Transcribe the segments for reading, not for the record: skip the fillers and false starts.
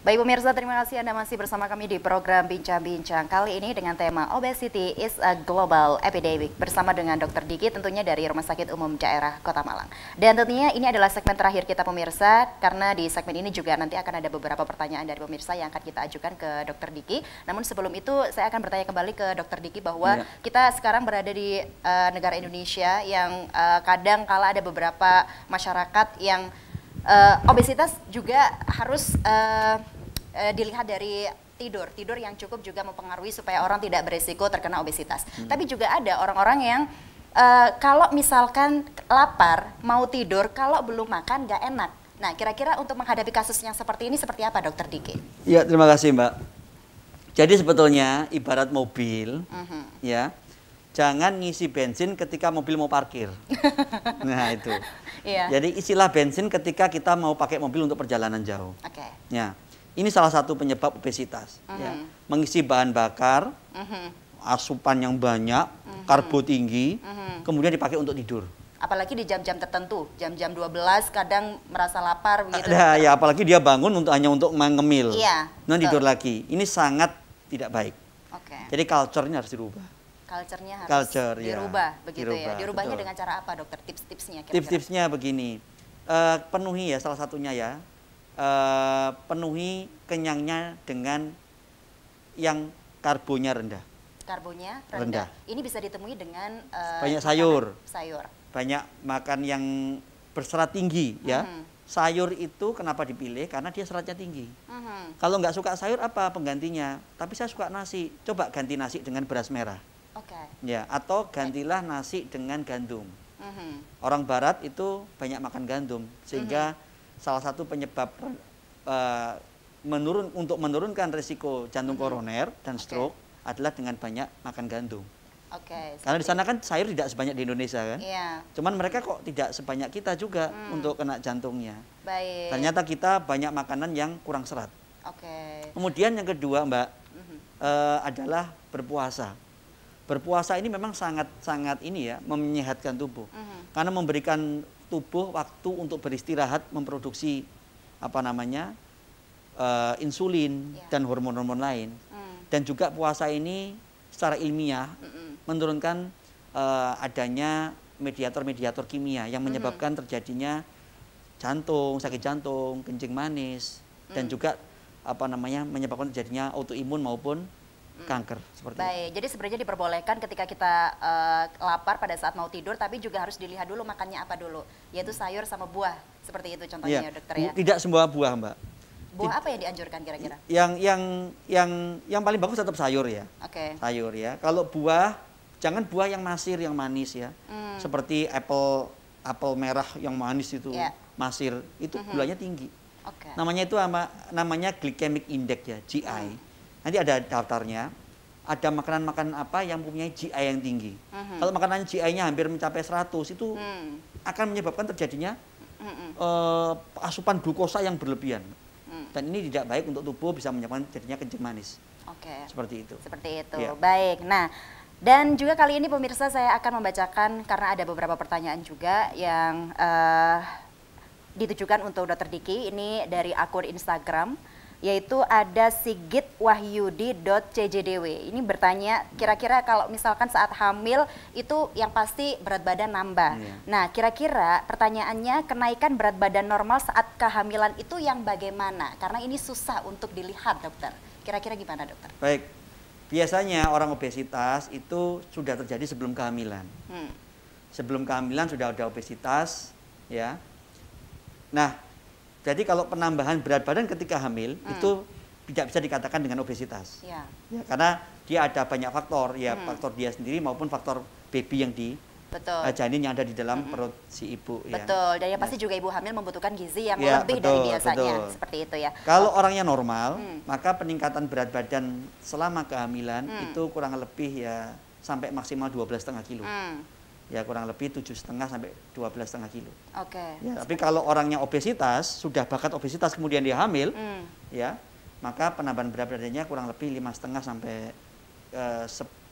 Baik pemirsa, terima kasih Anda masih bersama kami di program Bincang-Bincang. Kali ini dengan tema Obesity is a Global Epidemic bersama dengan Dr. Diki tentunya dari Rumah Sakit Umum Daerah Kota Malang. Dan tentunya ini adalah segmen terakhir kita pemirsa, karena di segmen ini juga nanti akan ada beberapa pertanyaan dari pemirsa yang akan kita ajukan ke Dr. Diki. Namun sebelum itu saya akan bertanya kembali ke Dr. Diki bahwa kita sekarang berada di negara Indonesia yang kadang kala ada beberapa masyarakat yang obesitas juga harus dilihat dari tidur yang cukup juga mempengaruhi supaya orang tidak beresiko terkena obesitas. Tapi juga ada orang-orang yang kalau misalkan lapar mau tidur, kalau belum makan nggak enak. Nah, kira-kira untuk menghadapi kasus yang seperti ini seperti apa, Dokter Diki? Ya, terima kasih Mbak. Jadi sebetulnya ibarat mobil, ya, jangan ngisi bensin ketika mobil mau parkir. Nah itu. Jadi isilah bensin ketika kita mau pakai mobil untuk perjalanan jauh. Ya. Ini salah satu penyebab obesitas. Ya. Mengisi bahan bakar, asupan yang banyak, karbo tinggi, kemudian dipakai untuk tidur. Apalagi di jam-jam tertentu, jam-jam 12 kadang merasa lapar begitu. Ya, apalagi dia bangun hanya untuk mengemil. Iya. Tidur lagi. Ini sangat tidak baik. Jadi culture-nya harus dirubah. Culture-nya harus dirubah, begitu ya. Dirubahnya dengan cara apa, dokter? Tips-tipsnya kira-kira? Tips-tipsnya begini, penuhi ya salah satunya ya, penuhi kenyangnya dengan yang karbonya rendah. Karbonya rendah. Ini bisa ditemui dengan banyak sayur. Sayur. Banyak makan yang berserat tinggi ya. Sayur itu kenapa dipilih? Karena dia seratnya tinggi. Kalau nggak suka sayur apa penggantinya? Tapi saya suka nasi. Coba ganti nasi dengan beras merah. Ya, atau gantilah nasi dengan gandum. Orang Barat itu banyak makan gandum, sehingga salah satu penyebab untuk menurunkan risiko jantung koroner dan stroke adalah dengan banyak makan gandum. Karena di sana kan sayur tidak sebanyak di Indonesia kan. Cuman mereka kok tidak sebanyak kita juga untuk kena jantungnya. Ternyata kita banyak makanan yang kurang serat. Kemudian yang kedua Mbak, adalah berpuasa. Berpuasa ini memang sangat ini ya, menyehatkan tubuh. Karena memberikan tubuh waktu untuk beristirahat, memproduksi insulin dan hormon-hormon lain. Dan juga puasa ini secara ilmiah menurunkan adanya mediator-mediator kimia yang menyebabkan terjadinya jantung, sakit jantung, kencing manis, dan juga menyebabkan terjadinya autoimun maupun kanker seperti itu. Jadi sebenarnya diperbolehkan ketika kita lapar pada saat mau tidur, tapi juga harus dilihat dulu makannya apa dulu, yaitu sayur sama buah, seperti itu contohnya ya, dokter ya. Tidak semua buah Mbak. Buah apa yang dianjurkan kira-kira? Yang paling bagus tetap sayur ya. Sayur ya. Kalau buah, jangan buah yang masir, yang manis ya. Seperti apel merah yang manis itu, masir, itu gulanya tinggi. Namanya itu namanya glycemic index ya, GI. Nanti ada daftarnya, ada makanan-makanan apa yang mempunyai GI yang tinggi. Kalau makanan GI-nya hampir mencapai 100, itu akan menyebabkan terjadinya asupan glukosa yang berlebihan. Dan ini tidak baik untuk tubuh, bisa menyebabkan terjadinya kencing manis. Seperti itu. Seperti itu. Ya. Baik. Nah, dan juga kali ini pemirsa saya akan membacakan, karena ada beberapa pertanyaan juga yang ditujukan untuk Dr. Diki. Ini dari akun Instagram, yaitu ada sigitwahyudi.cjdw. Ini bertanya, kira-kira kalau misalkan saat hamil itu yang pasti berat badan nambah. Nah, kira-kira pertanyaannya, kenaikan berat badan normal saat kehamilan itu yang bagaimana? Karena ini susah untuk dilihat, dokter. Kira-kira gimana, dokter? Baik, biasanya orang obesitas itu sudah terjadi sebelum kehamilan. Sebelum kehamilan sudah ada obesitas, ya. Nah, jadi kalau penambahan berat badan ketika hamil itu tidak bisa dikatakan dengan obesitas. Ya, karena dia ada banyak faktor, ya faktor dia sendiri maupun faktor baby yang di janin yang ada di dalam perut si ibu. Dan yang pasti juga ibu hamil membutuhkan gizi yang lebih dari biasanya, seperti itu ya. Kalau orangnya normal, maka peningkatan berat badan selama kehamilan itu kurang lebih ya sampai maksimal 12,5 kilo. Ya kurang lebih 7,5 sampai 12,5 kilo. Ya, tapi kalau orangnya obesitas, sudah bakat obesitas kemudian dia hamil, ya maka penambahan berat badannya kurang lebih 5,5 sampai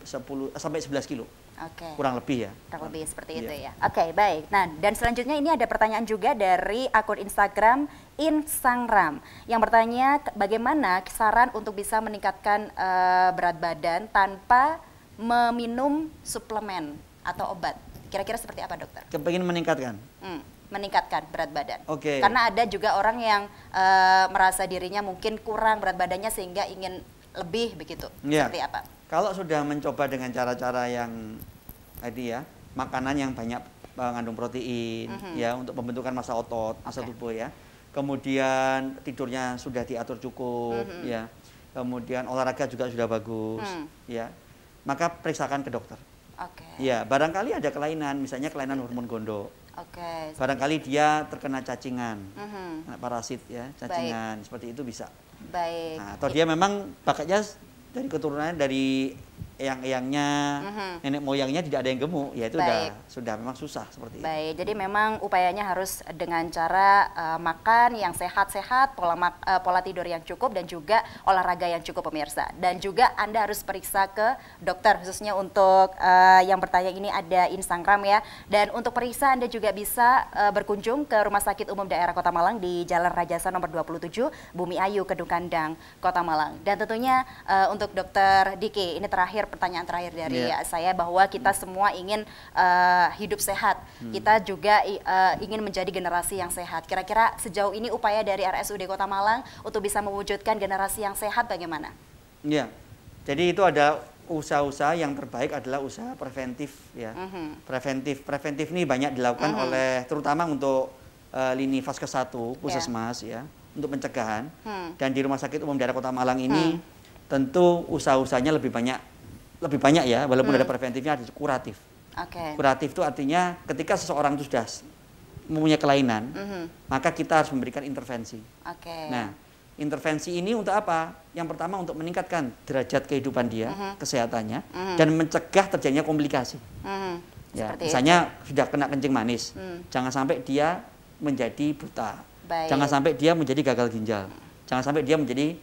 sampai 11 kilo. Kurang lebih ya. Kurang lebih seperti itu ya. Oke, baik. Nah, dan selanjutnya ini ada pertanyaan juga dari akun Instagram Insangram yang bertanya bagaimana saran untuk bisa meningkatkan berat badan tanpa meminum suplemen atau obat. Kira-kira seperti apa, dokter? Kepengen meningkatkan? Meningkatkan berat badan. Oke. Karena ada juga orang yang merasa dirinya mungkin kurang berat badannya sehingga ingin lebih begitu. Seperti apa? Kalau sudah mencoba dengan cara-cara yang tadi ya, makanan yang banyak mengandung protein ya untuk pembentukan massa otot, massa tubuh ya. Kemudian tidurnya sudah diatur cukup ya. Kemudian olahraga juga sudah bagus ya. Maka periksakan ke dokter. Ya, barangkali ada kelainan, misalnya kelainan hormon gondo. Barangkali dia terkena cacingan, parasit ya, cacingan. Seperti itu bisa. Nah, atau dia memang bakatnya dari keturunannya dari eyang-eyangnya, nenek moyangnya tidak ada yang gemuk, ya itu sudah memang susah seperti itu. Baik, jadi memang upayanya harus dengan cara makan yang sehat-sehat, pola tidur yang cukup dan juga olahraga yang cukup pemirsa. Dan juga Anda harus periksa ke dokter, khususnya untuk yang bertanya ini ada Instagram ya. Dan untuk periksa Anda juga bisa berkunjung ke Rumah Sakit Umum Daerah Kota Malang di Jalan Rajasa nomor 27, Bumi Ayu, Kedung Kandang, Kota Malang. Dan tentunya untuk Dokter Diki, ini pertanyaan terakhir dari saya bahwa kita semua ingin hidup sehat. Kita juga ingin menjadi generasi yang sehat. Kira-kira sejauh ini upaya dari RSUD Kota Malang untuk bisa mewujudkan generasi yang sehat bagaimana? Ya, jadi itu ada usaha-usaha yang terbaik adalah usaha preventif ya. Preventif ini banyak dilakukan oleh terutama untuk lini Vaskes 1 Puskesmas ya untuk pencegahan. Dan di Rumah Sakit Umum Daerah Kota Malang ini tentu usaha-usahanya lebih banyak ya, walaupun ada preventifnya, ada kuratif. Kuratif itu artinya ketika seseorang itu sudah mempunyai kelainan, maka kita harus memberikan intervensi. Nah, intervensi ini untuk apa? Yang pertama untuk meningkatkan derajat kehidupan dia, kesehatannya, dan mencegah terjadinya komplikasi. Ya, misalnya sudah kena kencing manis, jangan sampai dia menjadi buta, jangan sampai dia menjadi gagal ginjal, jangan sampai dia menjadi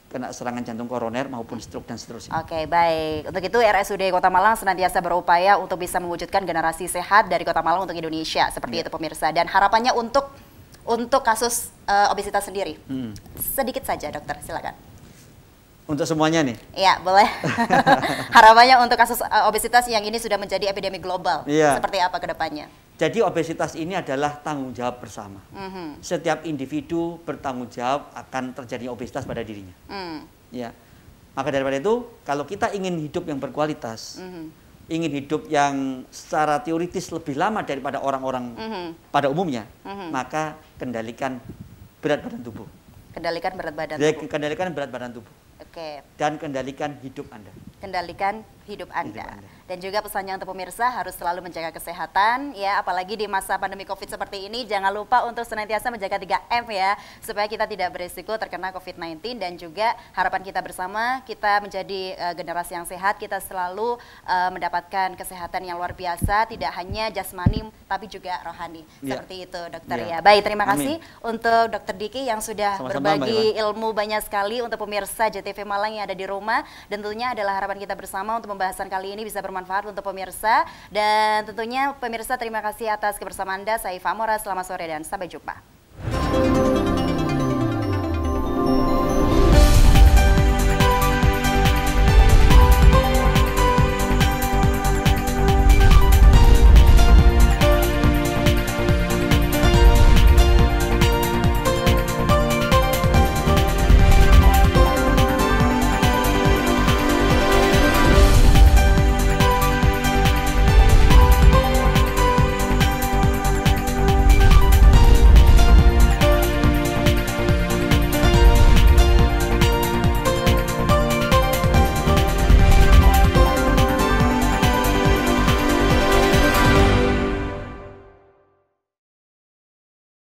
kena serangan jantung koroner maupun stroke dan seterusnya. Baik. Untuk itu RSUD Kota Malang senantiasa berupaya untuk bisa mewujudkan generasi sehat dari Kota Malang untuk Indonesia. Seperti itu pemirsa. Dan harapannya untuk kasus obesitas sendiri. Sedikit saja dokter, silakan. Untuk semuanya nih? Iya, boleh. Harapannya untuk kasus obesitas yang ini sudah menjadi epidemi global. Seperti apa ke depannya? Jadi obesitas ini adalah tanggung jawab bersama. Setiap individu bertanggung jawab akan terjadinya obesitas pada dirinya. Ya, maka daripada itu, kalau kita ingin hidup yang berkualitas, ingin hidup yang secara teoritis lebih lama daripada orang-orang pada umumnya, maka kendalikan berat badan tubuh. Kendalikan berat badan tubuh. Dan kendalikan hidup Anda. Kendalikan hidup Anda. Dan juga pesannya untuk pemirsa harus selalu menjaga kesehatan ya, apalagi di masa pandemi Covid seperti ini, jangan lupa untuk senantiasa menjaga 3M ya, supaya kita tidak berisiko terkena Covid-19. Dan juga harapan kita bersama, kita menjadi generasi yang sehat, kita selalu mendapatkan kesehatan yang luar biasa, tidak hanya jasmani tapi juga rohani. Seperti itu dokter ya. Baik, terima kasih untuk Dokter Diki yang sudah berbagi ilmu banyak sekali untuk pemirsa JTV Malang yang ada di rumah. Dan tentunya adalah harapan kita bersama untuk pembahasan kali ini bisa bermanfaat untuk pemirsa. Dan tentunya pemirsa terima kasih atas kebersamaan Anda. Saya Iva Mora, selamat sore dan sampai jumpa.